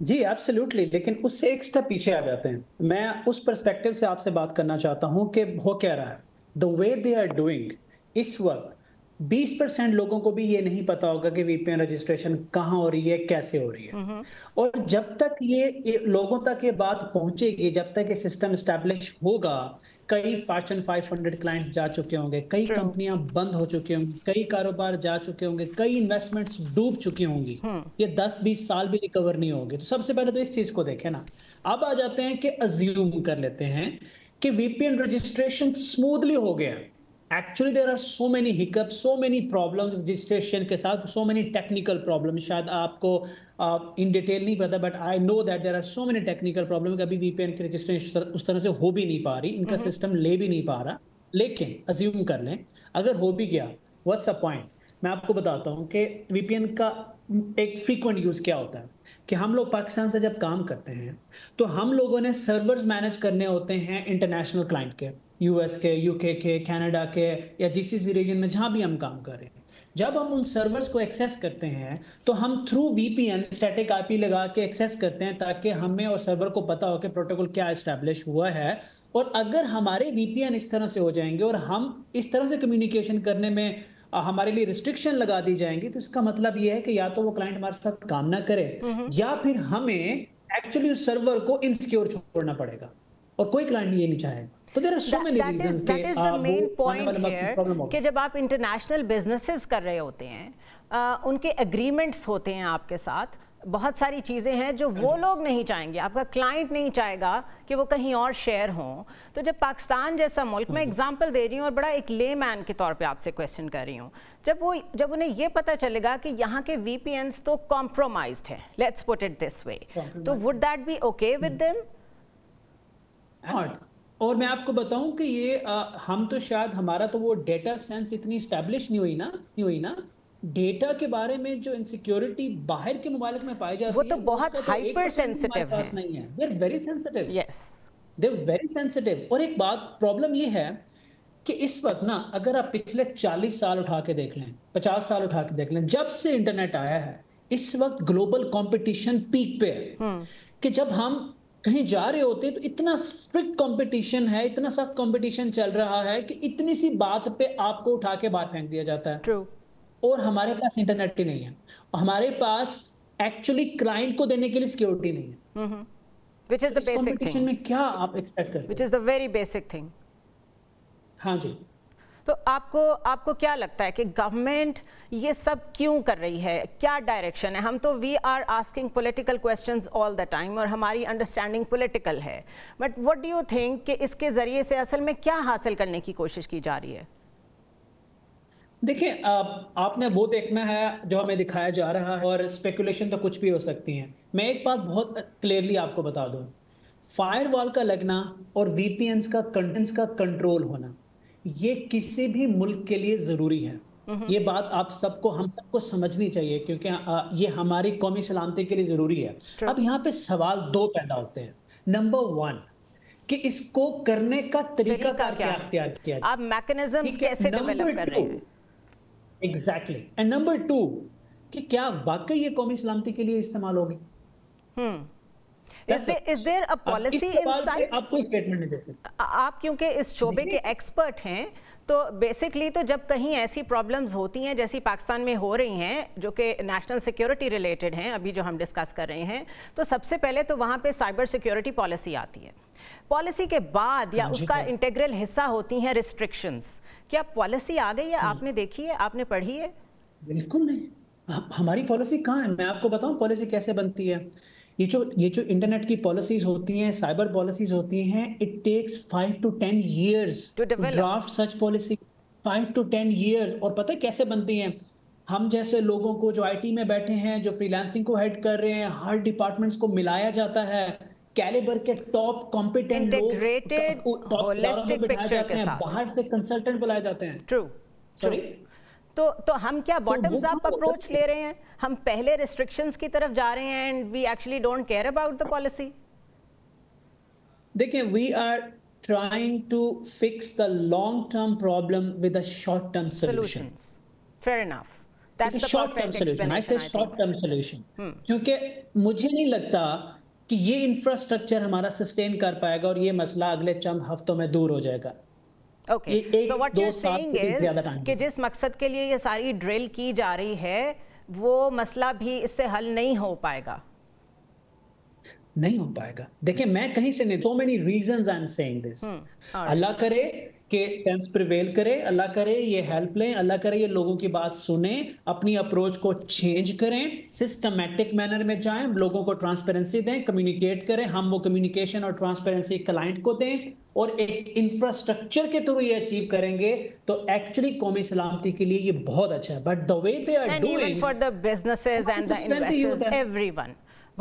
जी, absolutely, लेकिन उससे एक स्टेप पीछे आ जाते हैं। मैं उस पर्सपेक्टिव से आपसे बात करना चाहता हूँ कि हो क्या रहा है। The way they are doing इस वक़्त 20% लोगों को भी ये नहीं पता होगा कि वीपीएन रजिस्ट्रेशन कहाँ हो रही है, कैसे हो रही है। हम्म। और जब तक ये लोगों तक ये बात पहुँचेगी, जब तक ये सिस्टम एस्टेब्लिश होगा, कई फॉर्च्यून 500 क्लाइंट्स जा चुके होंगे, कई ट्रू। कंपनियाँ बंद हो चुकी होंगी, कई कारोबार जा चुके होंगे, कई इन्वेस्टमेंट्स डूब चुकी होंगी। हम्म। ये 10-20 साल भी रिकवर नहीं होंगे। तो सबसे पहले तो इस चीज़ को देखें ना। अब आ जाते हैं कि अज़्यूम कर लेते हैं कि वीपीएन रजिस्ट्रेशन स्मूथली हो गया। Actually there are so many hiccups, so many problems registration के साथ, सो मेनी टेक्निकल प्रॉब्लम्स। शायद आपको इन डिटेल नहीं पता, but I know that there are so many technical problem कि अभी वीपीएन की रजिस्ट्रेशन उस तरह से हो भी नहीं पा रही, इनका हम्म। सिस्टम ले भी नहीं पा रहा। लेकिन अज़्यूम कर लें, अगर हो भी गया, व्हाट्स अ पॉइंट? मैं आपको बताता हूँ कि वीपीएन का एक फ्रीक्वेंट यूज़ क्या होता है कि हम लोग पाकिस्तान से जब काम करते हैं, तो हम लोगों ने सर्वर्स मैनेज करने होते हैं इंटरनेशनल क्लाइंट के, यूएस के, यूके के, कनाडा के, या जीसीसी रीजन में जहाँ भी हम काम कर रहे हैं। जब हम उन सर्वर्स को एक्सेस करते हैं, तो हम थ्रू वीपीएन स्टैटिक आईपी लगा के एक्सेस करते हैं, ताकि हमें और सर्वर को पता हो कि प्रोटोकॉल क्या एस्टैब्लिश हुआ है। और अगर हमारे वीपीएन इस तरह से हो जाएंगे और हम इस तरह से कम्युनिकेशन करने में हमारे लिए रिस्ट्रिक्शन लगा दी जाएंगी, तो इसका मतलब ये है कि या तो वो क्लाइंट हमारे साथ काम ना करे, हम्म। या फिर हमें एक्चुअली उस सर्वर को इनसिक्योर छोड़ना पड़ेगा। और कोई क्लाइंट ये नहीं चाहेगा। तो there are so many reasons के दैट इज द वो मेन आने पॉइंट वाले वक्त में हेयर प्रॉब्लम कि होगा। जब आप इंटरनेशनल बिजनेसेस कर रहे होते हैं, उनके एग्रीमेंट्स होते हैं आपके साथ, बहुत सारी चीज़ें हैं जो वो लोग नहीं चाहेंगे, आपका क्लाइंट नहीं चाहेगा कि वो कहीं और शेयर हों। तो जब पाकिस्तान जैसा मुल्क, मैं एग्जांपल दे रही हूँ और बड़ा एक ले मैन के तौर पे आपसे क्वेश्चन कर रही हूँ, जब उन्हें ये पता चलेगा कि यहाँ के वीपीएन्स तो कॉम्प्रोमाइज्ड हैं, let's put it this way, तो would that be okay with them? और मैं आपको बताऊं कि ये हम तो शायद हमारा तो वो डेटा सेंस इतनी स्टैब्लिश नहीं हुई ना। डेटा के बारे में जो इनसिक्योरिटी बाहर के ममालिक में पाई वो जाती तो है, वो बहुत उसका तो हाइपर 1% भी हमारे सेंसिटिव पास हैं। नहीं है। They are very sensitive. Yes. They are very sensitive. और एक बात, प्रॉब्लम ये है कि इस वक्त ना, अगर आप पिछले 40 साल उठा के देख लें, 50 साल उठा के देख लें, जब से इंटरनेट आया है, इस वक्त ग्लोबल कंपटीशन पीक पे है। कि जब हम कहीं जा रहे होते हैं, तो इतना स्ट्रिक्ट कंपटीशन है, इतना सख्त कंपटीशन चल रहा है कि इतनी सी बात पे आपको उठा के बाहर फेंक दिया जाता है। ट्रू। और हमारे पास इंटरनेट ही नहीं है, और हमारे पास एक्चुअली क्लाइंट को देने के लिए सिक्योरिटी नहीं है। विच इज तो द इस बेसिक कंपटीशन थिंग, में क्या आप एक्सपेक्ट करते विच हो? Is the very basic thing. हाँ जी। तो आपको क्या लगता है कि गवर्नमेंट ये सब क्यों कर रही है? क्या डायरेक्शन है? हम तो we are asking political questions all the time और हमारी अंडरस्टैंडिंग पॉलिटिकल है, but what do you think कि इसके जरिए से असल में क्या हासिल करने की कोशिश की जा रही है? देखिए, आपने वो देखना है जो हमें दिखाया जा रहा है, और स्पेकुलेशन तो कुछ भी हो सकती है। मैं एक बात बहुत क्लियरली आपको बता दूं, फायरवॉल का लगना और वीपीएन्स का कंटेंट्स का कंट्रोल होना, ये किसी भी मुल्क के लिए जरूरी है। ये बात आप सबको, हम सबको समझनी चाहिए, क्योंकि ये हमारी कौमी सलामती के लिए जरूरी है। ट्रू। अब यहाँ पे सवाल दो पैदा होते हैं। नंबर वन, कि इसको करने का तरीका तरीकाकार क्या क्या है? अख्तियार किया जाए। आप मैकेनिज्म्स ठीक है। कैसे डेवलप नंबर कर रहे टू, हैं? एग्जैक्टली, एंड नंबर टू, कि क्या वाकई ये कौमी सलामती के लिए इस्तेमाल होगी। That's it. Is there a अब पॉलिसी इस इन सवाल पे साइट? आप कोई स्टेटमेंट नहीं देते। आप क्योंकि इस शोबे के देखिए, एक्सपर्ट हैं, तो बेसिकली तो जब कहीं ऐसी प्रॉब्लम्स होती हैं जैसी पाकिस्तान में हो रही हैं, जो कि नेशनल सिक्योरिटी रिलेटेड हैं, अभी जो हम डिस्कस कर रहे हैं, तो सबसे पहले तो वहाँ पे साइबर सिक्योरिटी पॉलिसी आती है। पॉलिसी के बाद या उसका इंटीग्रल हिस्सा होती हैं रिस्ट्रिक्शंस। क्या पॉलिसी आ गई है? आपने देखी है? आपने पढ़ी है? बिल्कुल नहीं। हमारी पॉलिसी कहाँ है? मैं आपको बताऊं पॉलिसी कैसे बनती है। ये जो इंटरनेट की पॉलिसीज होती हैं, साइबर पॉलिसीज होती हैं, it takes 5 to 10 years to to develop. Draft such policy. 5 to 10 years। और पता है कैसे बनती हैं? हम जैसे लोगों को, जो आईटी में बैठे हैं, जो फ्रीलांसिंग को हेड कर रहे हैं, हर डिपार्टमेंट्स को मिलाया जाता है, कैलिबर के टॉप कॉम्पिटेंट लोग इंटीग्रेटेड टॉप इदारों में होलिस्टिक बिठाए पिक्चर के जाते हैं, साथ। बाहर से कंसल्टेंट बुलाए जाते हैं। ट्रू। ट्रू। सॉरी। तो हम क्या तो वो बॉटम्स अप कहाँ होता अप्रोच है? ले रहे हैं? हम पहले रिस्ट्रिक्शंस की तरफ जा रहे हैं and we actually don't care about the policy? देखिए, we are trying to fix the long term problem with a short term solution. Solutions. Fair enough. That's the short term perfect solution, I say explanation, I short think. Term solution, क्योंकि मुझे नहीं लगता कि ये infrastructure हमारा sustain कर पाएगा और ये मसला अगले चंद हफ्तों में दूर हो जाएगा। Okay, so what you are saying is कि जिस मकसद के लिए ये सारी ड्रिल की जा रही है वो मसला भी इससे हल नहीं हो पाएगा। नहीं हो पाएगा। देखिए, मैं कहीं से नहीं, so many reasons I'm saying this. अल्लाह करे कि सेंस प्रिवेल करे, अल्लाह करे ये हेल्प लें, अल्लाह करे ये लोगों की बात सुने, अपनी अप्रोच को चेंज करें, सिस्टमैटिक मैनर में जाएं, लोगों को ट्रांसपेरेंसी दें, कम्युनिकेट करें, हम वो कम्युनिकेशन और ट्रांसपेरेंसी क्लाइंट को दें और एक इंफ्रास्ट्रक्चर के थ्रू ये अचीव करेंगे तो एक्चुअली कौमी सलामती के लिए ये बहुत अच्छा है। But the way they are and doing even for the businesses and the investors, everyone